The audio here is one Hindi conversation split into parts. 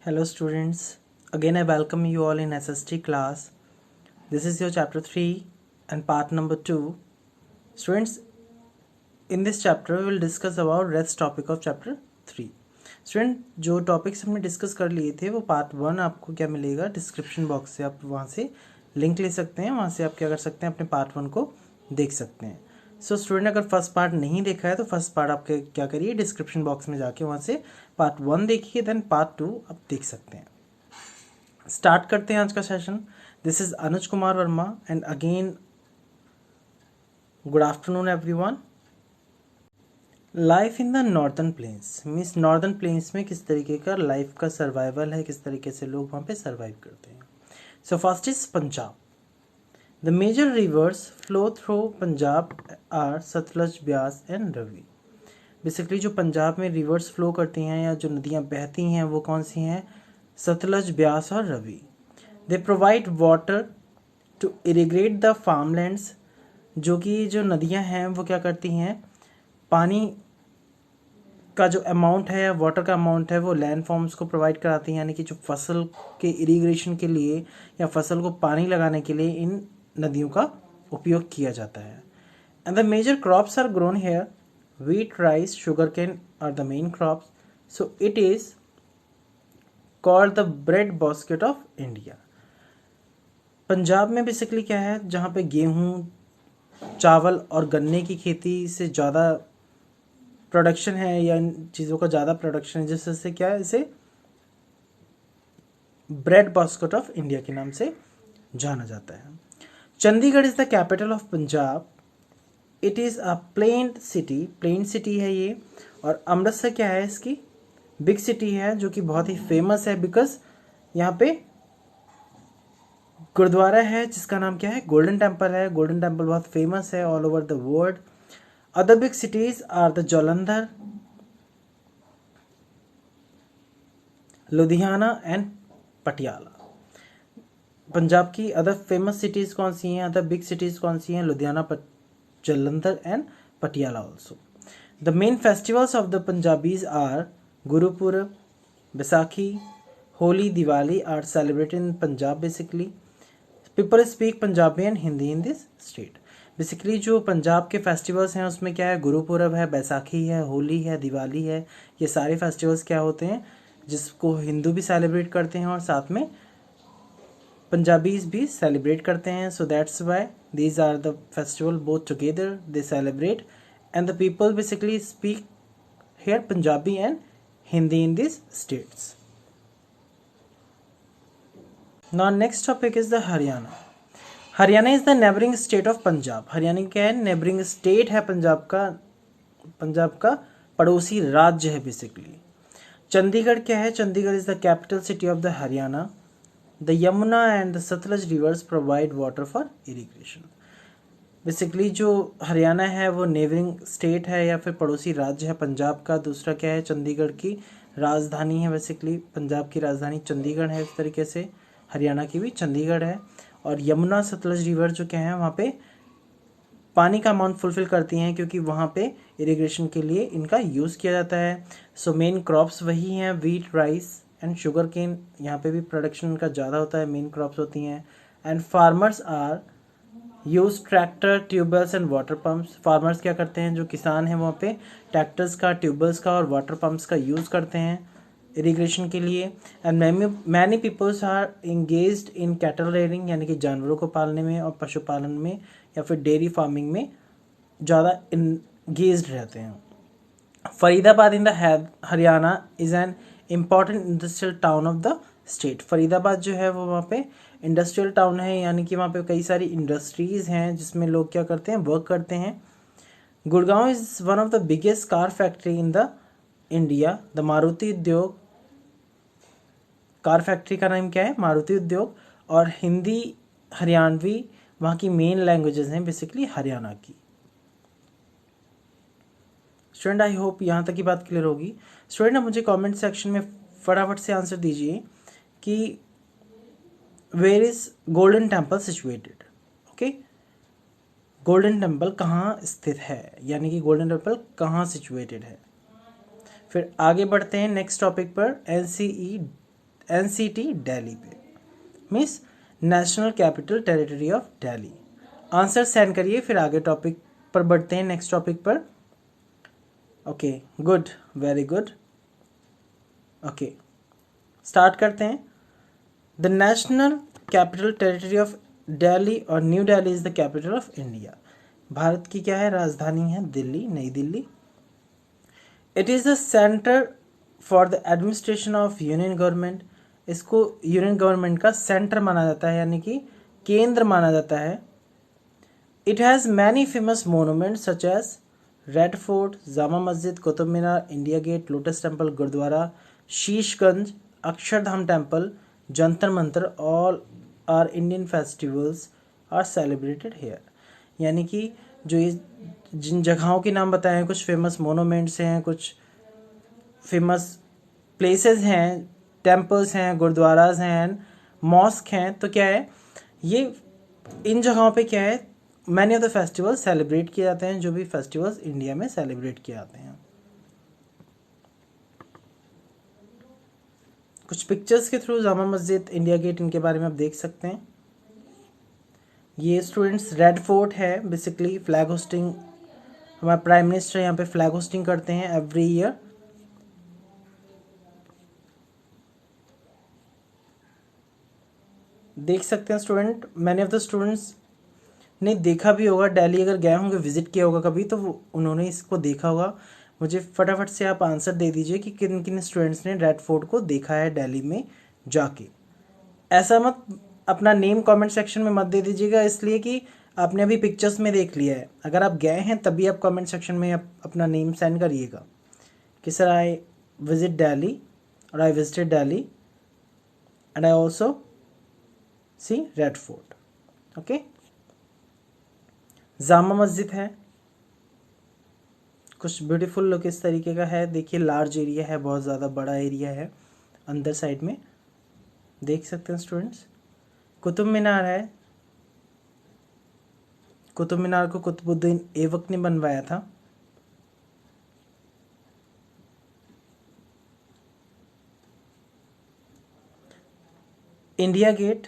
Hello students, again I welcome you all in SST class. This is your chapter 3 and part number 2. Students, in this chapter we will discuss about rest topic of chapter 3. Student जो टॉपिक्स हमने डिस्कस कर लिए थे वो पार्ट 1 आपको क्या मिलेगा डिस्क्रिप्शन बॉक्स से, आप वहाँ से लिंक ले सकते हैं, वहाँ से आप क्या कर सकते हैं अपने पार्ट 1 को देख सकते हैं. सो स्टूडेंट अगर फर्स्ट पार्ट नहीं देखा है तो फर्स्ट पार्ट आप क्या करिए डिस्क्रिप्शन बॉक्स में जाके वहाँ से पार्ट 1 देखिए, देन पार्ट 2 आप देख सकते हैं. स्टार्ट करते हैं आज का session. This is Anuj Kumar Verma and again good afternoon everyone. Life in the northern planes means northern plains में किस तरीके का लाइफ का सर्वाइवल है, किस तरीके से लोग वहाँ पे सर्वाइव करते हैं. So first is Punjab. The major rivers flow through Punjab are Sutlej, Beas and Ravi. Basically जो पंजाब में रिवर्स फ्लो करती हैं या जो नदियाँ बहती हैं वो कौन सी हैं? सतलज, ब्यास और Ravi. They provide water to irrigate the farmlands. जो कि जो नदियाँ हैं वो क्या करती हैं, पानी का जो अमाउंट है, वाटर का अमाउंट है वो लैंड फॉर्म्स को प्रोवाइड कराती हैं, यानी कि जो फसल के इरिगेशन के लिए या फसल को पानी लगाने के लिए इन नदियों का उपयोग किया जाता है. And the major crops are grown here. wheat, rice, sugarcane are the main crops. So it is called the bread basket of India. Punjab में बेसिकली क्या है, जहाँ पे गेहूँ, चावल और गन्ने की खेती से ज़्यादा प्रोडक्शन है या इन चीज़ों का ज़्यादा प्रोडक्शन है, जिससे क्या है, इसे ब्रेड बास्केट ऑफ इंडिया के नाम से जाना जाता है. Chandigarh is the capital of Punjab. It is a plain city है ये. और अमृतसर क्या है, इसकी बिग सिटी है जो कि बहुत ही फेमस है बिकॉज यहाँ पे गुरुद्वारा है जिसका नाम क्या है, गोल्डन टेम्पल है. गोल्डन टेम्पल बहुत फेमस है all over the world. Other big cities are the Jalandhar, Ludhiana and Patiala. Punjab की अदर फेमस सिटीज कौन सी हैं, अदर बिग सिटीज कौन सी हैं? Ludhiana, Jalandhar and Patiala also. The main festivals of the Punjabis are Gurupurab, Baisakhi, Holi, Diwali are celebrated in Punjab basically. People speak Punjabi and Hindi in this state. Basically जो पंजाब के फेस्टिवल्स हैं उसमें क्या है, गुरुपुरब है, बैसाखी है, होली है, दिवाली है. ये सारे फेस्टिवल्स क्या होते हैं जिसको हिंदू भी सेलिब्रेट करते हैं और साथ में पंजाबीज भी सेलिब्रेट करते हैं. So that's why these are the festival both together they celebrate, and the people basically speak here Punjabi and Hindi in these states. Now next topic is the Haryana. Haryana is the neighboring state of Punjab. Haryana क्या है, neighboring state है पंजाब का पड़ोसी राज्य है बेसिकली. चंडीगढ़ क्या है, Chandigarh is the capital city of the Haryana. The Yamuna and the Satluj rivers provide water for irrigation. Basically जो हरियाणा है वो नेबरिंग स्टेट है या फिर पड़ोसी राज्य है पंजाब का. दूसरा क्या है, चंडीगढ़ की राजधानी है. बेसिकली पंजाब की राजधानी चंडीगढ़ है. इस तरीके से हरियाणा की भी चंडीगढ़ है. और यमुना सतलज रिवर जो क्या है वहाँ पे पानी का अमाउंट फुलफिल करती हैं क्योंकि वहाँ पे इरिगेशन के लिए इनका यूज़ किया जाता है. सो मेन क्रॉप्स वही हैं, wheat, rice and sugar cane. यहाँ पे भी प्रोडक्शन का ज़्यादा होता है, मेन क्रॉप्स होती हैं. And farmers are use tractor, tubewells and water pumps. Farmers क्या करते हैं, जो किसान हैं वहाँ पे ट्रैक्टर्स का, ट्यूबवेल्स का और वाटर पम्प्स का यूज़ करते हैं इरिगेशन के लिए. And many peoples are engaged in cattle rearing, यानी कि जानवरों को पालने में और पशुपालन में या फिर डेयरी फार्मिंग में ज़्यादा इंगेज्ड रहते हैं. Faridabad in the Haryana is an important industrial town of the state. Faridabad जो है वो वहाँ पे इंडस्ट्रियल टाउन है, यानी कि वहाँ पे कई सारी इंडस्ट्रीज़ हैं जिसमें लोग क्या करते हैं, वर्क करते हैं. Gurgaon is one of the biggest car factory in the India. The Maruti उद्योग, कार फैक्ट्री का नाम क्या है, मारुति उद्योग. और हिंदी, हरियाणवी वहाँ की मेन लैंग्वेजेस हैं बेसिकली हरियाणा की. स्टूडेंट आई होप यहाँ तक की बात क्लियर होगी. स्टूडेंट आप मुझे कमेंट सेक्शन में फटाफट से आंसर दीजिए कि where is golden temple situated. Okay, golden temple कहाँ स्थित है, यानी कि गोल्डन टेम्पल कहाँ सिचुएटेड है. फिर आगे बढ़ते हैं नेक्स्ट टॉपिक पर. NCERT एनसीटी दिल्ली पे, means national capital territory of Delhi. Answer send करिए, फिर आगे टॉपिक पर बढ़ते हैं, नेक्स्ट टॉपिक पर। Okay, good, very good. Okay, start करते हैं। The national capital territory of Delhi और new Delhi is the capital of India. Bharat की क्या है, राजधानी है दिल्ली, नई Delhi. It is the centre for the administration of union government. इसको यूनियन गवर्नमेंट का सेंटर माना जाता है, यानी कि केंद्र माना जाता है। It has many famous monuments such as red fort, Jama Masjid, Qutub Minar, India gate, lotus temple, gurdwara, Sheeshganj, Akshardham temple, Jantar Mantar. All are Indian festivals are celebrated here. यानी कि जो ये जिन जगहों के नाम बताए हैं, कुछ फेमस मोनूमेंट्स हैं, कुछ फेमस प्लेसेस हैं, टेम्पल्स हैं, गुरुद्वाराज हैं, मॉस्क हैं, तो क्या है ये, इन जगहों पे क्या है, many of the festivals celebrate किए जाते हैं, जो भी फेस्टिवल्स इंडिया में सेलिब्रेट किए जाते हैं। कुछ पिक्चर्स के through Jama Masjid, India gate, इनके बारे में आप देख सकते हैं। ये स्टूडेंट्स रेड फोर्ट है, बेसिकली फ्लैग होस्टिंग, हमारे प्राइम मिनिस्टर यहाँ पे फ्लैग होस्टिंग करते हैं एवरी ईयर। देख सकते हैं student, many of the students ने देखा भी होगा, दिल्ली अगर गए होंगे, विजिट किया होगा कभी, तो उन्होंने इसको देखा होगा। मुझे फटाफट से आप आंसर दे दीजिए कि किन किन स्टूडेंट्स ने रेड फोर्ट को देखा है दिल्ली में जाके। ऐसा मत अपना नेम कमेंट सेक्शन में मत दे दीजिएगा, इसलिए कि आपने अभी पिक्चर्स में देख लिया है। अगर आप गए हैं तभी आप कमेंट सेक्शन में अपना नेम सेंड करिएगा कि सर आई विजिट दिल्ली और I visited Delhi and I also see red fort. Okay, Jama Masjid है, कुछ ब्यूटीफुल लुक इस तरीके का है। देखिए लार्ज एरिया है, बहुत ज़्यादा बड़ा एरिया है अंदर साइड में, देख सकते हैं स्टूडेंट्स। कुतुब मीनार है, कुतुब मीनार को कुतुबुद्दीन ऐबक ने बनवाया था। India gate,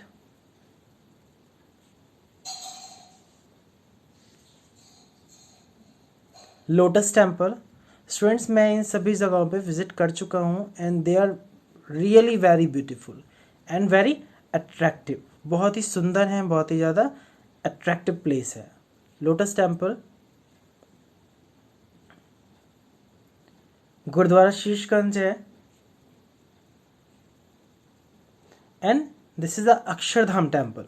lotus temple. Students मैं इन सभी जगहों पे विजिट कर चुका हूँ and they are really very beautiful and very attractive. बहुत ही सुंदर हैं, बहुत ही ज़्यादा अट्रैक्टिव प्लेस है लोटस टेम्पल। गुरुद्वारा शीशगंज है and this is the Akshardham temple.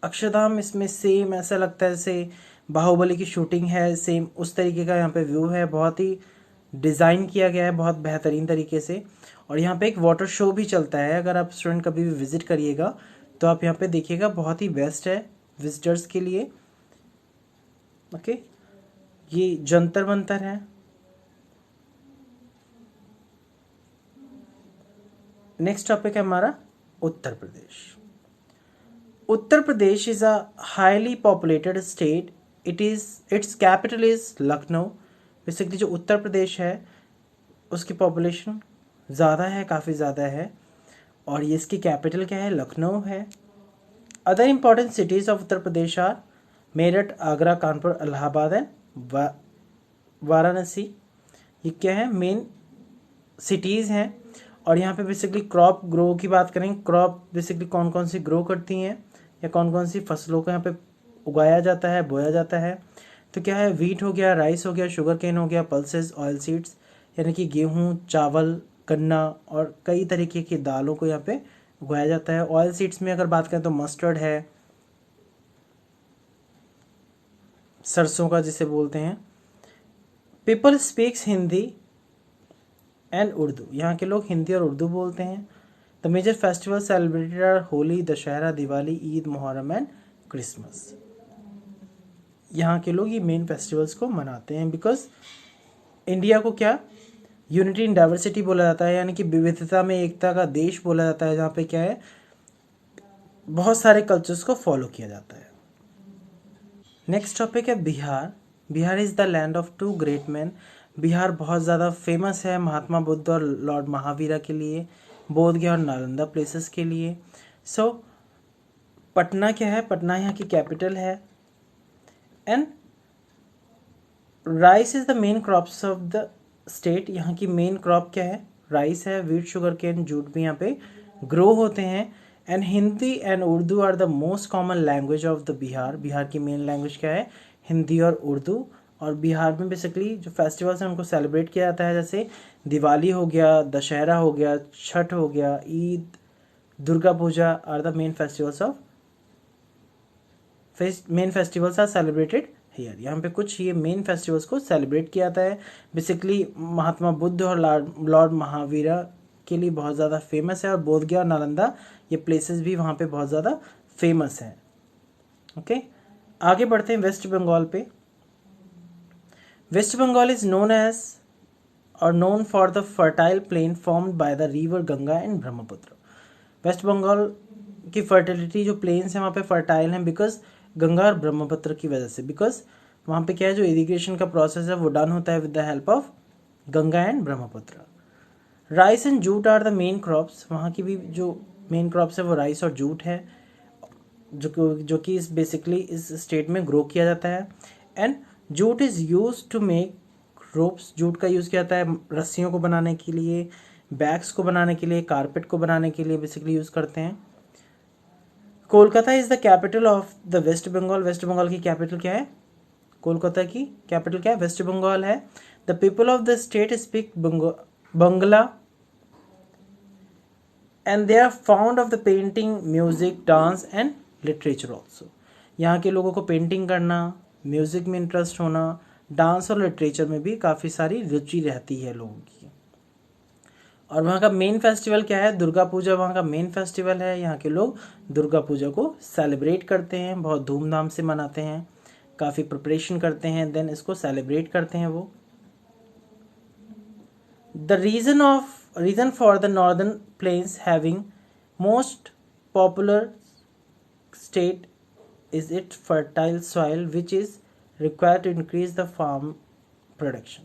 Akshardham, इसमें सेम ऐसा लगता है जैसे बाहुबली की शूटिंग है, सेम उस तरीके का यहाँ पे व्यू है। बहुत ही डिज़ाइन किया गया है बहुत बेहतरीन तरीके से। और यहाँ पे एक वाटर शो भी चलता है, अगर आप स्टूडेंट कभी भी विजिट करिएगा तो आप यहाँ पे देखिएगा, बहुत ही बेस्ट है विजिटर्स के लिए। ओके, ये जंतर मंतर है। नेक्स्ट टॉपिक है हमारा Uttar Pradesh. Uttar Pradesh is a highly populated state. Its capital is Lucknow. Basically जो उत्तर प्रदेश है उसकी पॉपुलेशन ज़्यादा है, काफ़ी ज़्यादा है, और ये इसकी कैपिटल क्या है, लखनऊ है। Other important cities of Uttar Pradesh are Meerut, Agra, Kanpur, Allahabad and Varanasi. ये क्या है, मेन सिटीज़ हैं। और यहाँ पे बेसिकली क्रॉप ग्रो की बात करें, क्रॉप बेसिकली कौन कौन सी ग्रो करती हैं या कौन कौन सी फसलों को यहाँ पे उगाया जाता है, बोया जाता है, तो क्या है, वीट हो गया, राइस हो गया, शुगर केन हो गया, पल्सेस, ऑयल सीड्स यानी कि गेहूँ, चावल, गन्ना और कई तरीके की दालों को यहाँ पे उगाया जाता है। ऑयल सीड्स में अगर बात करें तो मस्टर्ड है, सरसों का जिसे बोलते हैं। People speaks Hindi and Urdu. यहाँ के लोग हिंदी और उर्दू बोलते हैं। The major festival celebrated are Holi, Dussehra, Diwali, Eid, Muharram and Christmas. यहाँ के लोग ये मेन फेस्टिवल्स को मनाते हैं बिकॉज इंडिया को क्या, यूनिटी इन डाइवर्सिटी बोला जाता है, यानी कि विविधता में एकता का देश बोला जाता है, जहाँ पे क्या है, बहुत सारे कल्चर्स को फॉलो किया जाता है। नेक्स्ट टॉपिक है Bihar. Bihar is the land of two great man. Bihar बहुत ज़्यादा फेमस है महात्मा बुद्ध और लॉर्ड महावीरा के लिए। बोध गया और नालंदा प्लेसेस के लिए। सो पटना क्या है, पटना यहाँ की कैपिटल है। And rice is the main crops of the state, यहाँ की मेन क्रॉप क्या है, राइस है। वीट, शुगर केन, जूट भी यहाँ पे ग्रो होते हैं। And Hindi and Urdu are the most common language of the Bihar, Bihar की मेन लैंग्वेज क्या है, हिंदी और उर्दू। और बिहार में बेसिकली जो फेस्टिवल्स हैं उनको सेलिब्रेट किया जाता है, जैसे दिवाली हो गया, दशहरा हो गया, छठ हो गया, Eid, Durga Puja are the main festivals are celebrated here. यहाँ पे कुछ ये मेन फेस्टिवल्स को सेलिब्रेट किया जाता है। बेसिकली महात्मा बुद्ध और लॉर्ड महावीरा के लिए बहुत ज़्यादा फेमस है, और बोध गया और नालंदा ये प्लेसेस भी वहाँ पे बहुत ज़्यादा फेमस हैं। ओके, आगे बढ़ते हैं वेस्ट बंगाल पे। West Bengal is known as or known for the fertile plain formed by the river Ganga and Brahmaputra. West Bengal की फर्टिलिटी जो प्लेन्स हैं वहाँ पे फर्टाइल हैं बिकॉज गंगा और ब्रह्मपुत्र की वजह से। बिकॉज वहाँ पे क्या है, जो इरिगेशन का प्रोसेस है वो डन होता है with the help of Ganga and Brahmaputra. Rice and jute are the main crops, वहाँ की भी जो मेन क्रॉप्स है वो राइस और जूट है, जो कि इस बेसिकली इस स्टेट में ग्रो किया जाता है। And jute is use to make ropes, jute का यूज़ किया जाता है रस्सियों को बनाने के लिए, बैग्स को बनाने के लिए, कारपेट को बनाने के लिए बेसिकली यूज़ करते हैं। Kolkata is the capital of the west Bengal, west Bengal की कैपिटल क्या है, कोलकाता की कैपिटल क्या है, वेस्ट बंगाल है। The people of the state speak Bangla and they are found of the painting, music, dance and literature also. यहाँ के लोगों को पेंटिंग करना, म्यूजिक में इंटरेस्ट होना, डांस और लिटरेचर में भी काफ़ी सारी रुचि रहती है लोगों की। और वहाँ का मेन फेस्टिवल क्या है, दुर्गा पूजा वहाँ का मेन फेस्टिवल है। यहाँ के लोग दुर्गा पूजा को सेलिब्रेट करते हैं, बहुत धूमधाम से मनाते हैं, काफ़ी प्रिपरेशन करते हैं, देन इसको सेलिब्रेट करते हैं वो। The reason for the northern plains having most popular state is its fertile soil which is required to increase the farm production।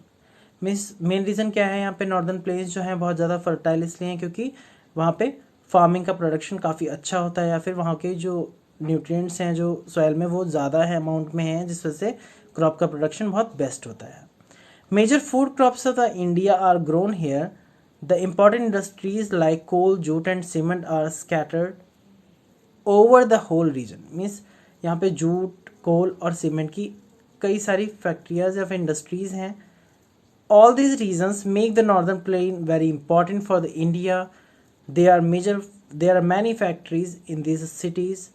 Means main reason क्या है, यहाँ पे नॉर्दर्न प्लेन्स जो हैं बहुत ज़्यादा फर्टाइल इसलिए हैं क्योंकि वहाँ पे फार्मिंग का प्रोडक्शन काफ़ी अच्छा होता है, या फिर वहाँ के जो न्यूट्रिएंट्स हैं जो सॉइल में वो ज़्यादा है अमाउंट में हैं, जिस वजह से क्रॉप का प्रोडक्शन बहुत बेस्ट होता है। Major food crops of the India are grown here. The important industries like coal, jute and cement are scattered over the whole region. Means यहाँ पे जूट, कोल और सीमेंट की कई सारी फैक्ट्रियाज या फिर इंडस्ट्रीज हैं। All these regions make the northern plain very important for the India. there are many factories in these cities.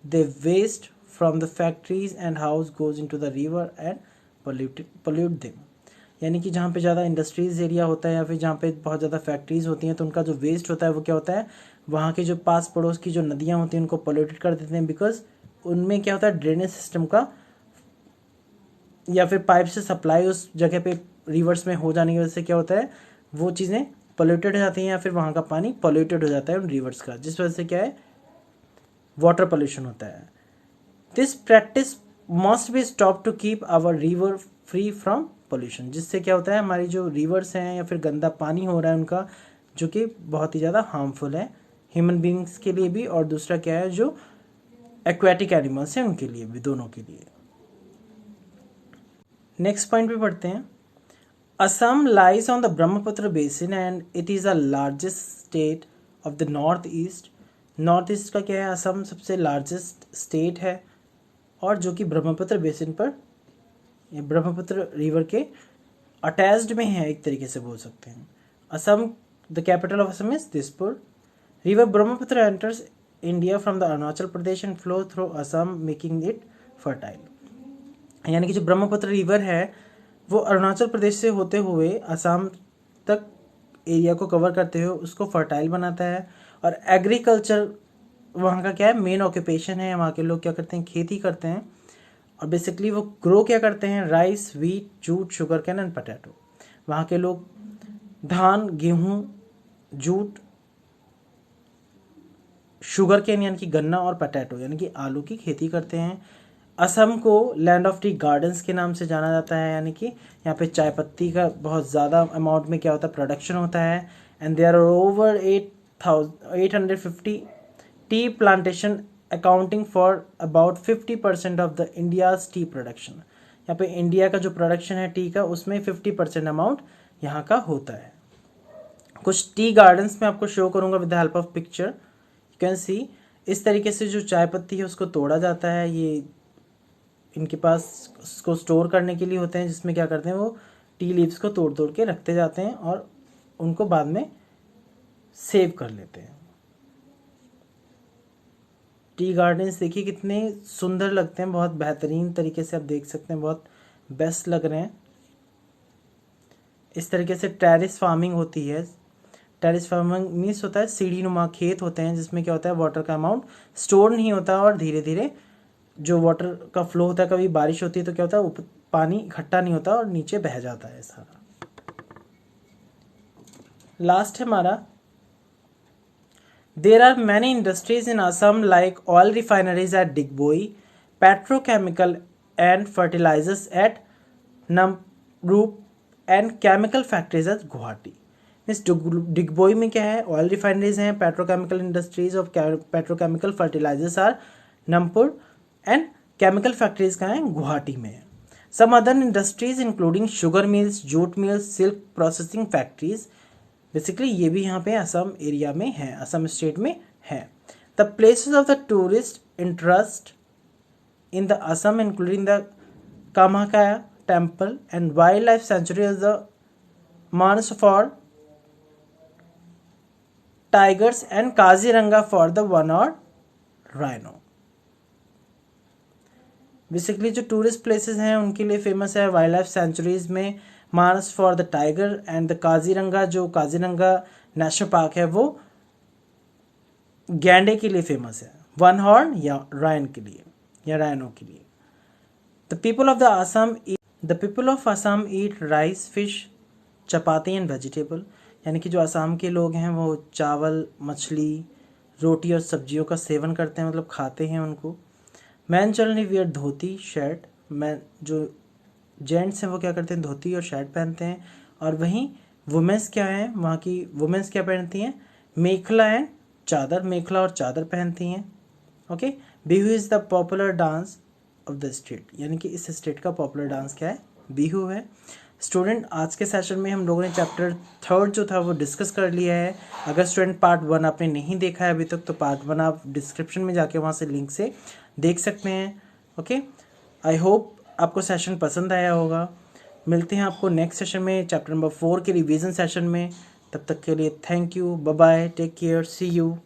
They waste from the factories and house goes into the river and pollute them। यानी कि जहाँ पे ज़्यादा इंडस्ट्रीज एरिया होता है या फिर जहाँ पे बहुत ज़्यादा फैक्ट्रीज होती हैं तो उनका जो वेस्ट होता है वो क्या होता है, वहाँ के जो पास पड़ोस की जो नदियाँ होती हैं उनको पोल्यूटेड कर देते हैं। बिकॉज उनमें क्या होता है, ड्रेनेज सिस्टम का या फिर पाइप से सप्लाई उस जगह पे रिवर्स में हो जाने की वजह से क्या होता है, वो चीज़ें पोल्यूटेड हो जाती हैं या फिर वहाँ का पानी पोल्यूटेड हो जाता है उन रिवर्स का, जिस वजह से क्या है, वाटर पोल्यूशन होता है। This practice must be stop to keep our river free from pollution. जिससे क्या होता है, हमारी जो रिवर्स हैं या फिर गंदा पानी हो रहा है उनका, जो कि बहुत ही ज़्यादा हार्मफुल है ह्यूमन बींग्स के लिए भी, और दूसरा क्या है, जो एक्वेटिक एनिमल्स हैं उनके लिए भी, दोनों के लिए। नेक्स्ट पॉइंट पे पढ़ते हैं। Assam lies on the Brahmaputra basin and it is the largest state of the north east. North east का क्या है, असम सबसे लार्जेस्ट स्टेट है और जो कि ब्रह्मपुत्र बेसिन पर, ब्रह्मपुत्र रिवर के अटैच्ड में है, एक तरीके से बोल सकते हैं। Assam, the capital of Assam is Dispur. River Brahmaputra enters India from the Arunachal Pradesh and flow through Assam making it fertile. यानी कि जो ब्रह्मपुत्र रिवर है वो अरुणाचल प्रदेश से होते हुए असम तक एरिया को कवर करते हुए उसको फर्टाइल बनाता है। और एग्रीकल्चर वहाँ का क्या है, मेन ऑक्यूपेशन है। वहाँ के लोग क्या करते हैं, खेती करते हैं, और बेसिकली वो ग्रो क्या करते हैं, rice, wheat, jute, sugar cane and potato. वहाँ के लोग धान, गेहूँ, जूट, शुगर केन यानी कि गन्ना और पोटैटो यानी कि आलू की खेती करते हैं। असम को लैंड ऑफ टी गार्डन्स के नाम से जाना जाता है, यानी कि यहाँ पे चाय पत्ती का बहुत ज़्यादा अमाउंट में क्या होता है, प्रोडक्शन होता है। And there are over 850 tea plantation accounting for about 50% of the India's tea production. यहाँ पे इंडिया का जो प्रोडक्शन है टी का, उसमें 50% अमाउंट यहाँ का होता है। कुछ टी गार्डन्स में आपको शो करूँगा with the help of picture. You can see इस तरीके से जो चाय पत्ती है उसको तोड़ा जाता है। ये इनके पास उसको स्टोर करने के लिए होते हैं, जिसमें क्या करते हैं वो टी लीव्स को तोड़ तोड़ के रखते जाते हैं और उनको बाद में सेव कर लेते हैं। टी गार्डन्स देखिए कितने सुंदर लगते हैं, बहुत बेहतरीन तरीके से आप देख सकते हैं, बहुत बेस्ट लग रहे हैं। इस तरीके से टेरेस फार्मिंग होती है। टेरेस फार्मिंग मीन्स होता है सीढ़ी नुमा खेत होते हैं, जिसमें क्या होता है वाटर का अमाउंट स्टोर नहीं होता और धीरे धीरे जो वाटर का फ्लो होता है, कभी बारिश होती है तो क्या होता है पानी इकट्ठा नहीं होता और नीचे बह जाता है सारा। लास्ट है हमारा, there are many industries in Assam like oil refineries at Digboi, petrochemical and fertilisers at Namrup and chemical factories at Guwahati. Means Digboi में क्या है, ऑयल रिफाइनरीज हैं, petrochemical industries of petrochemical fertilisers are Nampur and chemical factories का है गुवाहाटी में है। Some other industries including sugar mills, jute mills, silk processing factories, basically ये भी यहाँ पे असम एरिया में है, असम स्टेट में है। The places of the tourist interest in the Assam including the Kamakhya temple and wildlife sanctuary is the Manas for tigers and Kaziranga for the one or rhino. Basically जो टूरिस्ट प्लेसेस हैं उनके लिए फेमस है। वाइल्ड लाइफ सेंचुरीज में Manas for the tiger and the Kaziranga, जो काजीरंगा नेशनल पार्क है वो गैंडे के लिए फेमस है, वन हॉर्न या रायन के लिए या रायनो के लिए। The people of Assam eat rice, fish, chapati and vegetable, यानी कि जो असम के लोग हैं वो चावल, मछली, रोटी और सब्जियों का सेवन करते हैं, मतलब खाते हैं उनको। मैन जनरली वियर धोती शर्ट, मैन जो जेंट्स हैं वो क्या करते हैं धोती और शर्ट पहनते हैं। और वहीं वुमेंस क्या हैं, वहाँ की वुमेंस क्या पहनती हैं, मेखला एंड चादर, मेखला और चादर पहनती हैं। Okay, Bihu is the popular dance of the state, यानी कि इस स्टेट का पॉपुलर डांस क्या है, बिहू है। स्टूडेंट, आज के सेशन में हम लोगों ने चैप्टर 3 जो था वो डिस्कस कर लिया है। अगर स्टूडेंट पार्ट 1 आपने नहीं देखा है अभी तक, तो पार्ट 1 आप डिस्क्रिप्शन में जाके वहाँ से लिंक से देख सकते हैं। ओके, आई होप आपको सेशन पसंद आया होगा। मिलते हैं आपको नेक्स्ट सेशन में, चैप्टर नंबर 4 के रिवीजन सेशन में। तब तक के लिए thank you, bye bye, take care, see you.